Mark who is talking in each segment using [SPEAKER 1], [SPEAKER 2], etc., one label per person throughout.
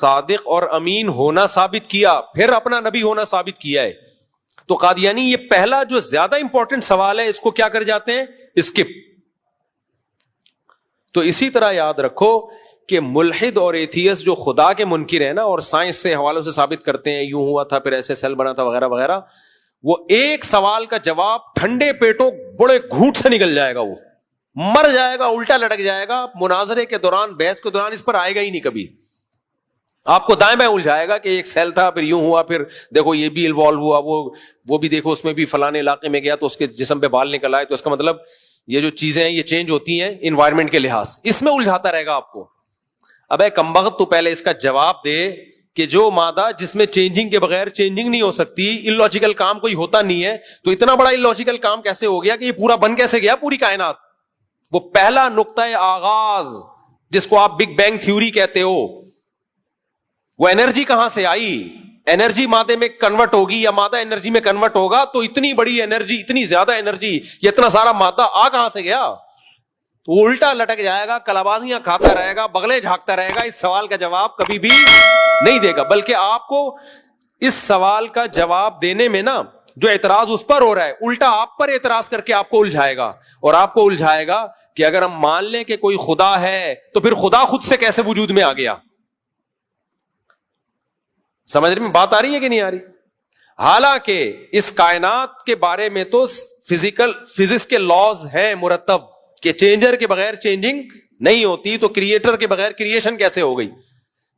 [SPEAKER 1] صادق اور امین ہونا ثابت کیا، پھر اپنا نبی ہونا ثابت کیا ہے. تو قادیانی یہ پہلا جو زیادہ امپورٹنٹ سوال ہے اس کو کیا کر جاتے ہیں؟ اسکپ. تو اسی طرح یاد رکھو کہ ملحد اور ایتھیسٹ جو خدا کے منکر ہیں نا، اور سائنس سے حوالوں سے ثابت کرتے ہیں یوں ہوا تھا پھر ایسے سیل بنا تھا وغیرہ وغیرہ، وہ ایک سوال کا جواب ٹھنڈے پیٹوں بڑے گھونٹ سے نکل جائے گا، وہ مر جائے گا، الٹا لٹک جائے گا، مناظرے کے دوران بحث کے دوران اس پر آئے گا ہی نہیں کبھی. آپ کو دائیں بائیں الجھائے گا کہ ایک سیل تھا پھر یوں ہوا پھر دیکھو یہ بھی انوالو ہوا، وہ بھی دیکھو اس میں بھی فلانے علاقے میں گیا تو اس کے جسم پہ بال نکل آئے، تو اس کا مطلب یہ جو چیزیں ہیں یہ چینج ہوتی ہیں انوائرمنٹ کے لحاظ، اس میں الجھاتا رہے گا آپ کو. ابے کمبخت تو پہلے اس کا جواب دے کہ جو مادہ جس میں چینجنگ کے بغیر چینجنگ نہیں ہو سکتی، اللاجیکل کام کوئی ہوتا نہیں ہے، تو اتنا بڑا اللاجیکل کام کیسے ہو گیا کہ یہ پورا بن کیسے گیا پوری کائنات؟ وہ پہلا نقطۂ آغاز جس کو آپ بگ بینگ تھیوری کہتے ہو، وہ انرجی کہاں سے آئی؟ انرجی مادے میں کنورٹ ہوگی یا مادہ انرجی میں کنورٹ ہوگا، تو اتنی بڑی انرجی، اتنی زیادہ انرجی، یہ اتنا سارا مادہ آ کہاں سے گیا؟ تو وہ الٹا لٹک جائے گا، کلابازیاں کھاتا رہے گا، بغلے جھانکتا رہے گا، اس سوال کا جواب کبھی بھی نہیں دے گا. بلکہ آپ کو اس سوال کا جواب دینے میں نا جو اعتراض اس پر ہو رہا ہے، الٹا آپ پر اعتراض کر کے آپ کو الجھائے گا، اور آپ کو الجھائے گا کہ اگر ہم مان لیں کہ کوئی خدا ہے تو پھر خدا خود سے کیسے وجود میں آ گیا؟ سمجھ میں بات آ رہی ہے کہ نہیں آ رہی؟ حالانکہ اس کائنات کے بارے میں تو فزکس کے لاز ہیں مرتب کہ چینجر کے بغیر چینجنگ نہیں ہوتی، تو کریٹر کے بغیر کریشن کیسے ہو گئی؟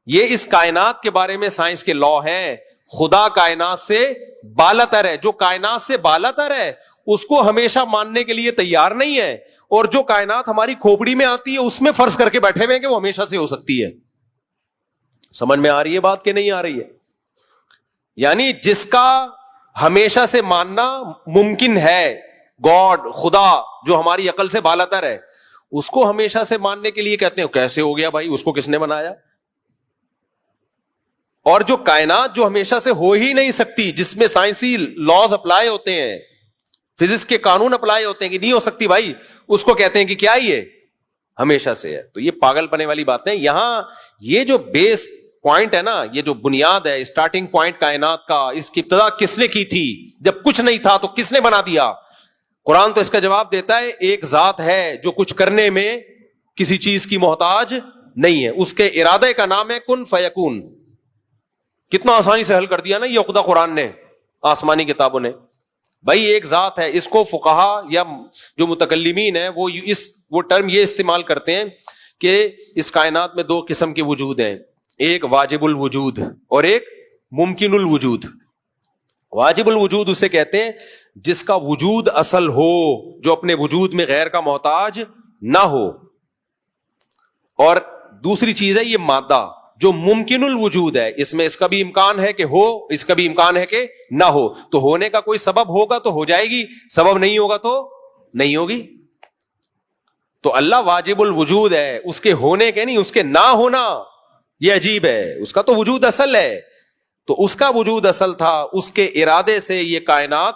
[SPEAKER 1] یہ اس کائنات کے بارے میں سائنس کے لا ہیں. خدا کائنات سے بالاتر ہے، جو کائنات سے بالاتر ہے اس کو ہمیشہ ماننے کے لیے تیار نہیں ہے، اور جو کائنات ہماری کھوپڑی میں آتی ہے اس میں فرض کر کے بیٹھے ہوئے ہیں کہ وہ ہمیشہ سے ہو سکتی ہے. سمجھ میں آ رہی ہے بات کہ نہیں آ رہی ہے؟ یعنی جس کا ہمیشہ سے ماننا ممکن ہے، گاڈ، خدا جو ہماری عقل سے بالاتر ہے، اس کو ہمیشہ سے ماننے کے لیے کہتے ہیں کیسے ہو گیا بھائی، اس کو کس نے بنایا؟ اور جو کائنات جو ہمیشہ سے ہو ہی نہیں سکتی، جس میں سائنسی لاز اپلائی ہوتے ہیں، فزکس کے قانون اپلائی ہوتے ہیں کہ نہیں ہو سکتی بھائی، اس کو کہتے ہیں کہ کیا یہ ہمیشہ سے ہے. تو یہ پاگل پنے والی باتیں. یہاں یہ جو بیس پوائنٹ ہے نا، یہ جو بنیاد ہے، اسٹارٹنگ پوائنٹ کائنات کا، اس کی ابتدا کس نے کی تھی؟ جب کچھ نہیں تھا تو کس نے بنا دیا؟ قرآن تو اس کا جواب دیتا ہے ایک ذات ہے جو کچھ کرنے میں کسی چیز کی محتاج نہیں ہے، اس کے ارادے کا نام ہے کن فیکون. کتنا آسانی سے حل کر دیا نا یہ عقدہ قرآن نے، آسمانی کتابوں نے. بھائی ایک ذات ہے. اس کو فقہا یا جو متکلمین ہیں وہ ٹرم یہ استعمال کرتے ہیں کہ اس کائنات میں دو قسم کے وجود ہیں، ایک واجب الوجود اور ایک ممکن الوجود. واجب الوجود اسے کہتے ہیں جس کا وجود اصل ہو، جو اپنے وجود میں غیر کا محتاج نہ ہو. اور دوسری چیز ہے یہ مادہ جو ممکن الوجود ہے، اس میں اس کا بھی امکان ہے کہ ہو، اس کا بھی امکان ہے کہ نہ ہو. تو ہونے کا کوئی سبب ہوگا تو ہو جائے گی، سبب نہیں ہوگا تو نہیں ہوگی. تو اللہ واجب الوجود ہے، اس کے ہونے کے نہیں، اس کے نہ ہونا یہ عجیب ہے. اس کا تو وجود اصل ہے. تو اس کا وجود اصل تھا، اس کے ارادے سے یہ کائنات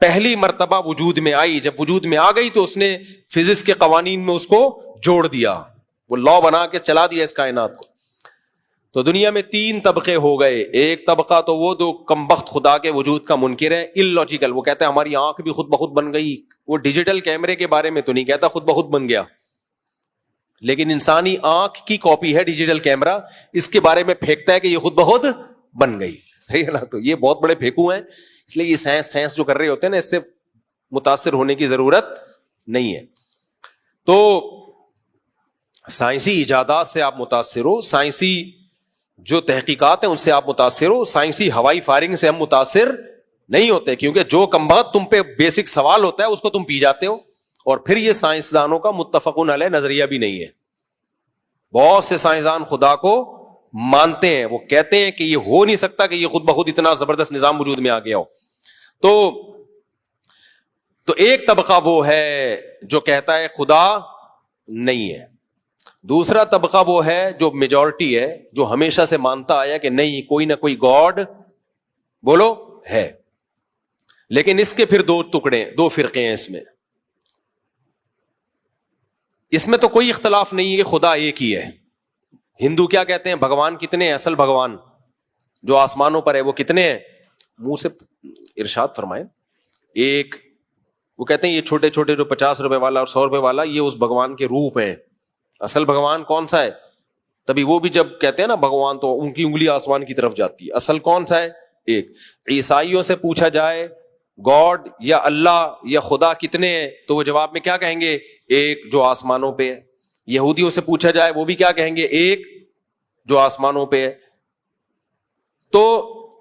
[SPEAKER 1] پہلی مرتبہ وجود میں آئی. جب وجود میں آ گئی تو اس نے فزکس کے قوانین میں اس کو جوڑ دیا، وہ لا بنا کے چلا دیا اس کائنات کو. تو دنیا میں 3 طبقے ہو گئے. ایک طبقہ تو وہ جو کمبخت خدا کے وجود کا منکر ہے، اللاجیکل. وہ کہتے ہیں ہماری آنکھ بھی خود بخود بن گئی. وہ ڈیجیٹل کیمرے کے بارے میں تو نہیں کہتا خود بخود بن گیا، لیکن انسانی آنکھ کی کاپی ہے ڈیجیٹل کیمرہ، اس کے بارے میں پھینکتا ہے کہ یہ خود بخود بن گئی. صحیح ہے نا؟ تو یہ بہت بڑے پھینکو ہیں. اس لیے یہ سائنس جو کر رہے ہوتے ہیں نا، اس سے متاثر ہونے کی ضرورت نہیں ہے. تو سائنسی ایجادات سے آپ متاثر ہو، سائنسی جو تحقیقات ہیں ان سے آپ متاثر ہو. سائنسی ہوائی فائرنگ سے ہم متاثر نہیں ہوتے، کیونکہ جو کمبخت تم پہ بیسک سوال ہوتا ہے اس کو تم پی جاتے ہو. اور پھر یہ سائنسدانوں کا متفقن علیہ نظریہ بھی نہیں ہے. بہت سے سائنسدان خدا کو مانتے ہیں، وہ کہتے ہیں کہ یہ ہو نہیں سکتا کہ یہ خود بخود اتنا زبردست نظام وجود میں آ گیا ہو. تو ایک طبقہ وہ ہے جو کہتا ہے خدا نہیں ہے. دوسرا طبقہ وہ ہے جو میجورٹی ہے، جو ہمیشہ سے مانتا آیا کہ نہیں، کوئی نہ کوئی گاڈ بولو ہے. لیکن اس کے پھر 2 ٹکڑے، 2 فرقے ہیں. اس میں تو کوئی اختلاف نہیں ہے کہ خدا ایک ہی ہے. ہندو کیا کہتے ہیں؟ بھگوان کتنے ہیں؟ اصل بھگوان جو آسمانوں پر ہے وہ کتنے ہیں؟ منہ سے ارشاد فرمائے ایک. وہ کہتے ہیں یہ چھوٹے چھوٹے جو 50 روپے والا اور 100 روپے والا یہ اس بھگوان کے روپ ہیں. اصل بھگوان کون سا ہے؟ تبھی وہ بھی جب کہتے ہیں نا بھگوان تو ان کی انگلی آسمان کی طرف جاتی ہے. اصل کون سا ہے؟ ایک. عیسائیوں سے پوچھا جائے گاڈ یا اللہ یا خدا کتنے ہیں تو وہ جواب میں کیا کہیں گے؟ ایک جو آسمانوں پہ ہے. یہودیوں سے پوچھا جائے وہ بھی کیا کہیں گے؟ ایک جو آسمانوں پہ ہے. تو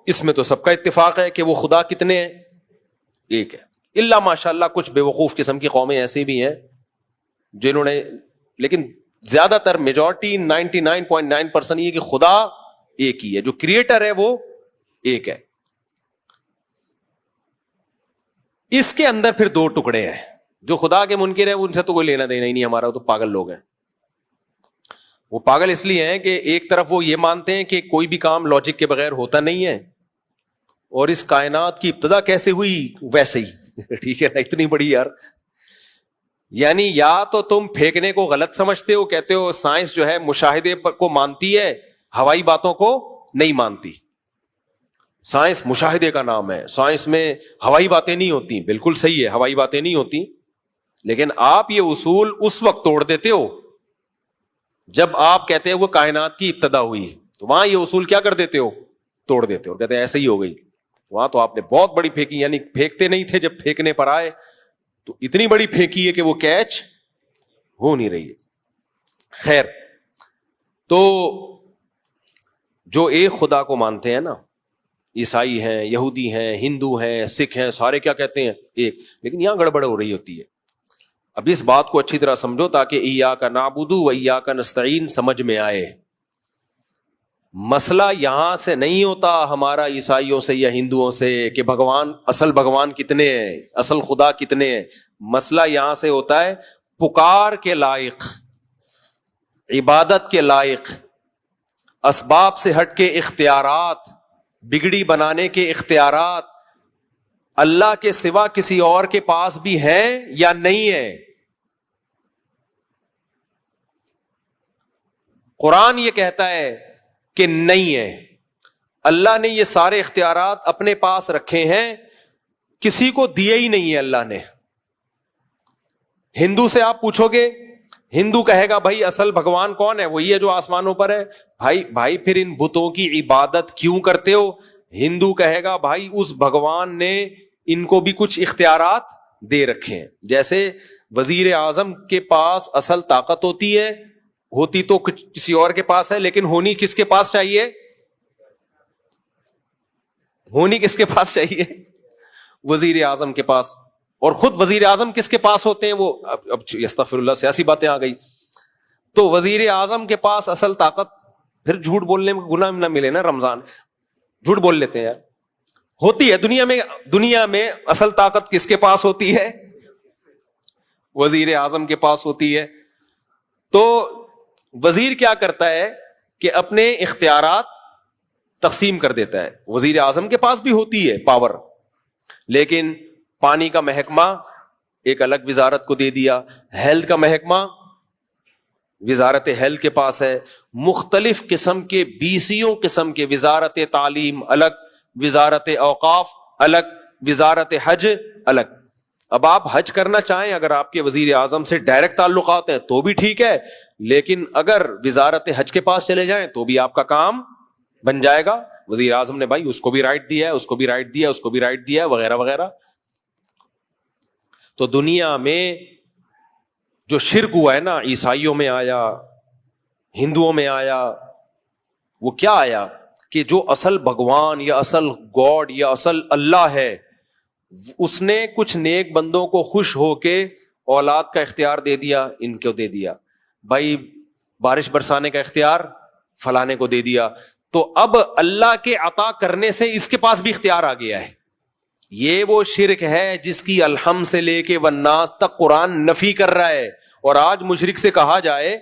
[SPEAKER 1] اس میں تو سب کا اتفاق ہے کہ وہ خدا کتنے ہیں؟ ایک ہے. اللہ ماشاء اللہ کچھ بے وقوف قسم کی قومیں ایسی بھی ہیں جنہوں نے، لیکن زیادہ تر میجورٹی 99.9% یہ کہ خدا ایک ہی ہے، جو کریٹر ہے وہ ایک ہے. اس کے اندر پھر دو ٹکڑے ہیں. جو خدا کے منکر ہیں ان سے تو کوئی لینا دینا ہی نہیں ہمارا، وہ تو پاگل لوگ ہیں. وہ پاگل اس لیے ہیں کہ ایک طرف وہ یہ مانتے ہیں کہ کوئی بھی کام لاجک کے بغیر ہوتا نہیں ہے، اور اس کائنات کی ابتدا کیسے ہوئی ویسے ہی. ٹھیک ہے نا؟ اتنی بڑی یار، یعنی یا تو تم پھینکنے کو غلط سمجھتے ہو، کہتے ہو سائنس جو ہے مشاہدے پر کو مانتی ہے، ہوائی باتوں کو نہیں مانتی. سائنس مشاہدے کا نام ہے، سائنس میں ہوائی باتیں نہیں ہوتی. بالکل صحیح ہے، ہوائی باتیں نہیں ہوتی، لیکن آپ یہ اصول اس وقت توڑ دیتے ہو جب آپ کہتے ہیں وہ کائنات کی ابتدا ہوئی، تو وہاں یہ اصول کیا کر دیتے ہو؟ توڑ دیتے ہو، کہتے ہیں ایسے ہی ہو گئی. وہاں تو آپ نے بہت بڑی پھینکی، یعنی پھینکتے نہیں تھے، جب پھینکنے پر آئے تو اتنی بڑی پھینکی ہے کہ وہ کیچ ہو نہیں رہی ہے. خیر، تو جو ایک خدا کو مانتے ہیں نا، عیسائی ہیں، یہودی ہیں، ہندو ہیں، سکھ ہیں، سارے کیا کہتے ہیں؟ ایک. لیکن یہاں گڑبڑ ہو رہی ہوتی ہے. اب اس بات کو اچھی طرح سمجھو تاکہ ایاک نعبد و ایاک نستعین سمجھ میں آئے. مسئلہ یہاں سے نہیں ہوتا ہمارا عیسائیوں سے یا ہندوؤں سے کہ بھگوان، اصل بھگوان کتنے ہیں، اصل خدا کتنے ہیں. مسئلہ یہاں سے ہوتا ہے پکار کے لائق، عبادت کے لائق، اسباب سے ہٹ کے اختیارات، بگڑی بنانے کے اختیارات اللہ کے سوا کسی اور کے پاس بھی ہیں یا نہیں ہے. قرآن یہ کہتا ہے کہ نہیں ہے. اللہ نے یہ سارے اختیارات اپنے پاس رکھے ہیں، کسی کو دیے ہی نہیں ہے اللہ نے. ہندو سے آپ پوچھو گے، ہندو کہے گا بھائی اصل بھگوان کون ہے؟ وہی ہے جو آسمانوں پر ہے. بھائی پھر ان بتوں کی عبادت کیوں کرتے ہو؟ ہندو کہے گا بھائی اس بھگوان نے ان کو بھی کچھ اختیارات دے رکھے ہیں. جیسے وزیر اعظم کے پاس اصل طاقت ہوتی تو کسی اور کے پاس ہے، لیکن ہونی کس کے پاس چاہیے؟ ہونی کس کے پاس چاہیے؟ وزیر اعظم کے پاس. اور خود وزیر اعظم کس کے پاس ہوتے ہیں؟ وہ اب استغفر اللہ سیاسی باتیں آ گئی. تو وزیر اعظم کے پاس اصل طاقت، پھر جھوٹ بولنے میں گناہ نہ ملے نا. رمضان جھوٹ بول لیتے ہیں یار. ہوتی ہے دنیا میں اصل طاقت کس کے پاس ہوتی ہے؟ وزیر اعظم کے پاس ہوتی ہے. تو وزیر کیا کرتا ہے کہ اپنے اختیارات تقسیم کر دیتا ہے. وزیر اعظم کے پاس بھی ہوتی ہے پاور، لیکن پانی کا محکمہ ایک الگ وزارت کو دے دیا، ہیلتھ کا محکمہ وزارت ہیلتھ کے پاس ہے، مختلف قسم کے 20 قسم کے، وزارت تعلیم الگ، وزارت اوقاف الگ، وزارت حج الگ. اب آپ حج کرنا چاہیں، اگر آپ کے وزیر اعظم سے ڈائریکٹ تعلقات ہیں تو بھی ٹھیک ہے، لیکن اگر وزارت حج کے پاس چلے جائیں تو بھی آپ کا کام بن جائے گا. وزیر اعظم نے بھائی اس کو بھی رائٹ دیا ہے، اس کو بھی رائٹ دیا، اس کو بھی رائٹ دیا، وغیرہ وغیرہ. تو دنیا میں جو شرک ہوا ہے نا، عیسائیوں میں آیا، ہندوؤں میں آیا، وہ کیا آیا کہ جو اصل بھگوان یا اصل گاڈ یا اصل اللہ ہے، اس نے کچھ نیک بندوں کو خوش ہو کے اولاد کا اختیار دے دیا، ان کو دے دیا. بھائی بارش برسانے کا اختیار فلانے کو دے دیا. تو اب اللہ کے عطا کرنے سے اس کے پاس بھی اختیار آ گیا ہے. یہ وہ شرک ہے جس کی الحم سے لے کے والناس تک قرآن نفی کر رہا ہے. اور آج مشرک سے کہا جائے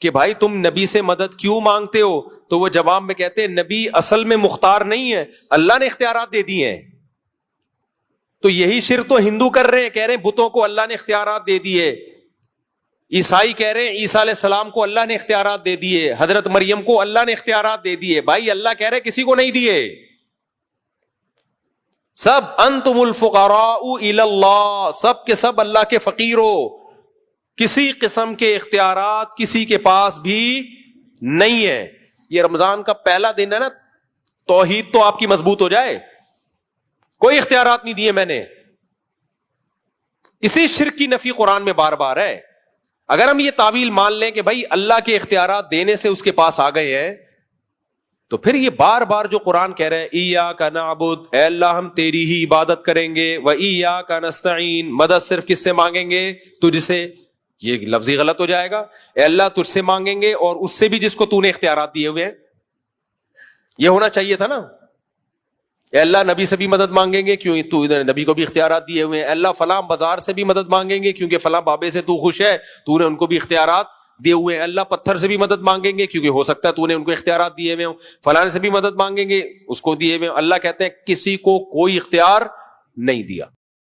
[SPEAKER 1] کہ بھائی تم نبی سے مدد کیوں مانگتے ہو، تو وہ جواب میں کہتے ہیں نبی اصل میں مختار نہیں ہے، اللہ نے اختیارات دے دیے ہیں. تو یہی شرک تو ہندو کر رہے ہیں، کہہ رہے ہیں بتوں کو اللہ نے اختیارات دے دیے. عیسائی کہہ رہے ہیں عیسیٰ علیہ السلام کو اللہ نے اختیارات دے دیے، حضرت مریم کو اللہ نے اختیارات دے دیے. بھائی اللہ کہہ رہے کسی کو نہیں دیے. سب انتم الفقراء الی اللہ، سب کے سب اللہ کے فقیر ہو. کسی قسم کے اختیارات کسی کے پاس بھی نہیں ہے. یہ رمضان کا پہلا دن ہے نا، توحید تو آپ کی مضبوط ہو جائے. کوئی اختیارات نہیں دیے میں نے. اسی شرک کی نفی قرآن میں بار بار ہے. اگر ہم یہ تعویل مان لیں کہ بھائی اللہ کے اختیارات دینے سے اس کے پاس آ گئے ہیں، تو پھر یہ بار بار جو قرآن کہہ رہے ہیں ایاک نعبد، اے اللہ ہم تیری ہی عبادت کریں گے، و ایاک نستعین، مدد صرف کس سے مانگیں گے؟ تجھ سے. یہ لفظی غلط ہو جائے گا. اے اللہ تجھ سے مانگیں گے اور اس سے بھی جس کو تو نے اختیارات دیے ہوئے ہیں. یہ ہونا چاہیے تھا نا. اے اللہ نبی سے بھی مدد مانگیں گے کیوں تو نبی کو بھی اختیارات دیے ہوئے ہیں. اللہ فلاں بازار سے بھی مدد مانگیں گے کیونکہ فلاں بابے سے تو خوش ہے، تو نے ان کو بھی اختیارات دیے ہوئے ہیں. اللہ پتھر سے بھی مدد مانگیں گے کیونکہ ہو سکتا ہے تو نے ان کو اختیارات دیے ہوئے ہوں. فلاں سے بھی مدد مانگیں گے، اس کو دیے ہوئے. اللہ کہتے ہیں کسی کو کوئی اختیار نہیں دیا.